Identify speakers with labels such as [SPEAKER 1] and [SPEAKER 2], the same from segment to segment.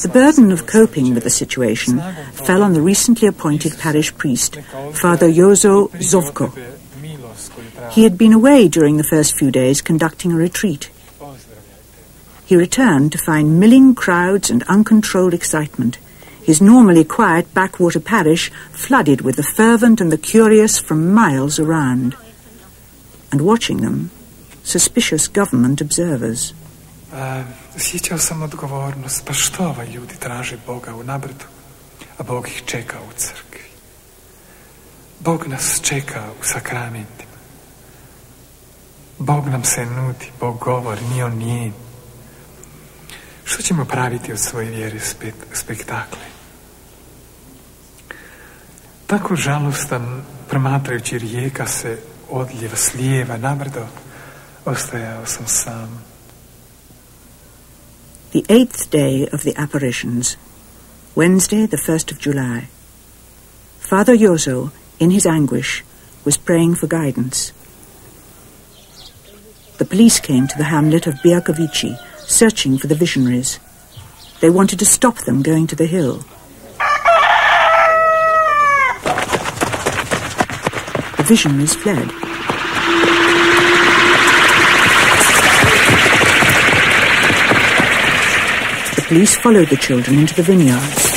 [SPEAKER 1] The burden of coping with the situation fell on the recently appointed parish priest, Father Jozo. He had been away during the first few days conducting a retreat. He returned to find milling crowds and uncontrolled excitement, his normally quiet backwater parish flooded with the fervent and the curious from miles around, and watching them, suspicious government observers.
[SPEAKER 2] Osjećao sam odgovornost, pa što ovaj ljudi traže Boga u nabrdu, a Bog ih čeka u crkvi. Bog nas čeka u sakramentima. Bog nam se nudi, Bog govori, nije on nijem. Što ćemo praviti od svoje vjere spektakle? Tako žalostan, promatrajući rijeka se odljeva s lijeva na brdo, ostajao sam sam.
[SPEAKER 1] The 8th day of the apparitions, Wednesday, the 1st of July. Father Jozo, in his anguish, was praying for guidance. The police came to the hamlet of B.B.C, searching for the visionaries. They wanted to stop them going to the hill. The visionaries fled. The police followed the children into the vineyards.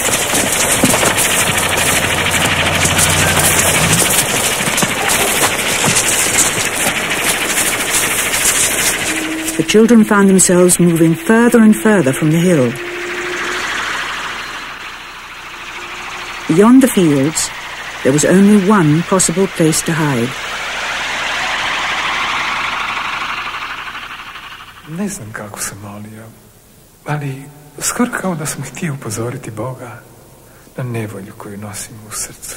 [SPEAKER 1] The children found themselves moving further and further from the hill. Beyond the fields, there was only one possible place to hide.
[SPEAKER 2] Ne znam kako sam molio, ali skoro kao da sam htio upozoriti Boga na nevolju koju nosim u srcu,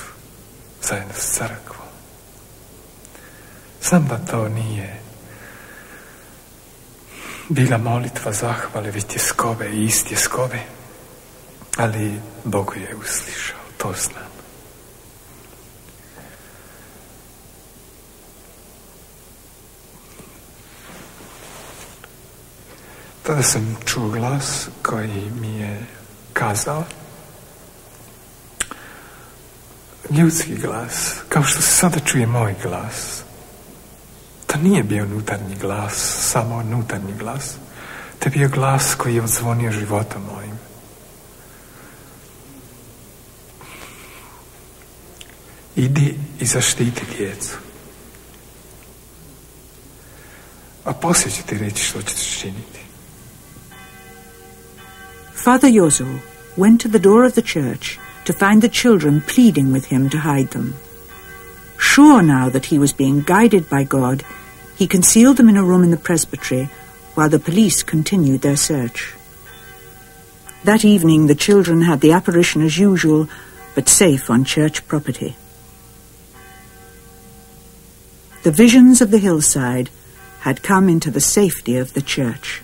[SPEAKER 2] zajedno s crkvom. Znam da to nije bila molitva zahvale, već tjeskobe i istjeskobe, ali Bog je uslišao, to znam. Tada sam čuo glas koji mi je kazao, ljudski glas, kao što se sada čuje moj glas. To nije bio unutarnji glas, samo unutarnji glas. To je bio glas koji je odzvonio životom mojim. Idi i zaštiti djecu. A poslije ću ti reći što ćeš činiti.
[SPEAKER 1] Father Jozo went to the door of the church to find the children pleading with him to hide them. Sure now that he was being guided by God, he concealed them in a room in the presbytery while the police continued their search. That evening the children had the apparition as usual, but safe on church property. The visions of the hillside had come into the safety of the church.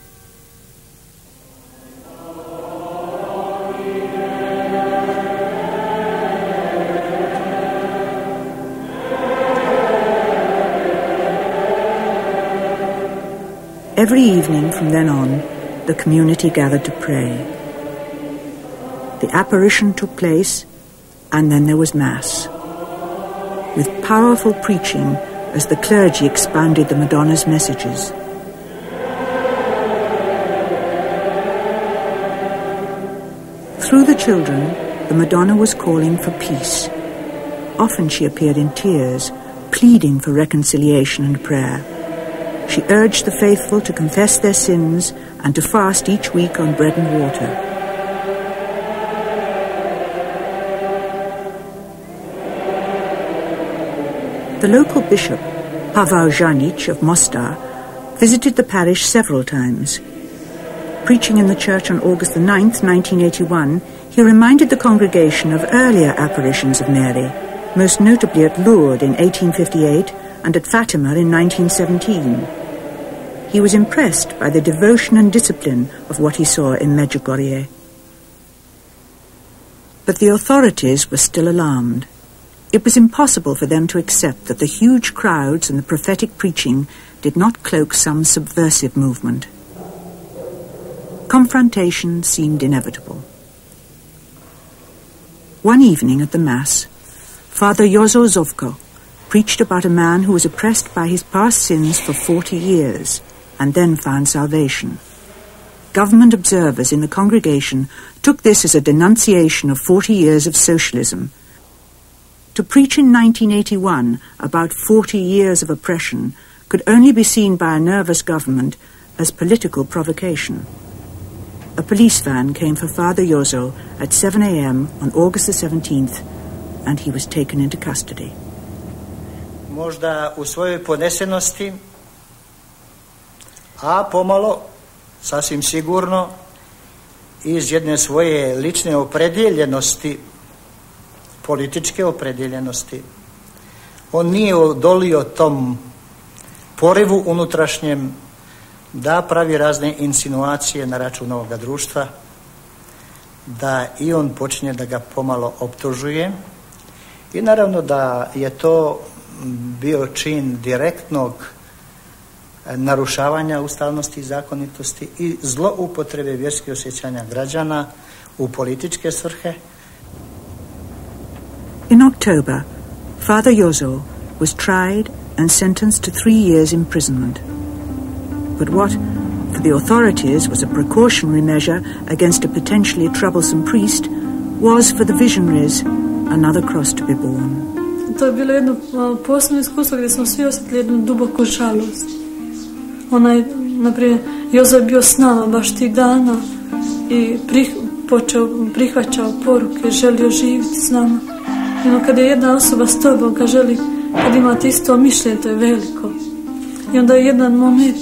[SPEAKER 1] Every evening from then on, the community gathered to pray. The apparition took place, and then there was Mass, with powerful preaching as the clergy expounded the Madonna's messages. Through the children, the Madonna was calling for peace. Often she appeared in tears, pleading for reconciliation and prayer. She urged the faithful to confess their sins and to fast each week on bread and water. The local bishop, Pavel Janic of Mostar, visited the parish several times. Preaching in the church on August the 9th, 1981, he reminded the congregation of earlier apparitions of Mary, most notably at Lourdes in 1858 and at Fatima in 1917. He was impressed by the devotion and discipline of what he saw in Medjugorje. But the authorities were still alarmed. It was impossible for them to accept that the huge crowds and the prophetic preaching did not cloak some subversive movement. confrontation seemed inevitable. One evening at the Mass, Father Jozo preached about a man who was oppressed by his past sins for 40 years and then found salvation. Government observers in the congregation took this as a denunciation of 40 years of socialism. To preach in 1981 about 40 years of oppression could only be seen by a nervous government as political provocation. A police van came for Father Jozo at 7 a.m. on August the 17th, and he was taken into custody.
[SPEAKER 3] Možda u svojoj podnesenosti, a pomalo, sasvim sigurno, iz jedne svoje lične opredjeljenosti, političke opredjeljenosti, on nije odolio tom porivu unutrašnjem da pravi razne insinuacije na račun ovoga društva, da i on počinje da ga pomalo optužuje i naravno da je to bio čin direktnog narušavanja ustavnosti i zakonitosti i zloupotrebe vjerskih osjećanja građana u političke svrhe.
[SPEAKER 1] In October, Father Jozo was tried and sentenced to 3 years imprisonment. But what, for the authorities, was a precautionary measure against a potentially troublesome priest, was for the visionaries another cross to be borne.
[SPEAKER 4] To je bilo jedno posebno iskustvo gdje smo svi osjetili jednu duboku žalost. Naprijed, Jozo je bio s nama baš tih dana i prihvaćao poruke, želio živjeti s nama. Kad je jedna osoba s tobom, kad imate isto mišljenje, to je veliko. I onda je jedan moment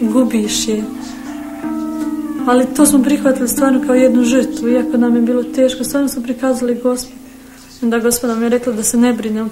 [SPEAKER 4] gubiš je. Ali to smo prihvatili stvarno kao jednu žrtvu, iako nam je bilo teško. Stvarno smo prikazali Gospod. Onda Gospod nam je rekla da se ne brinem.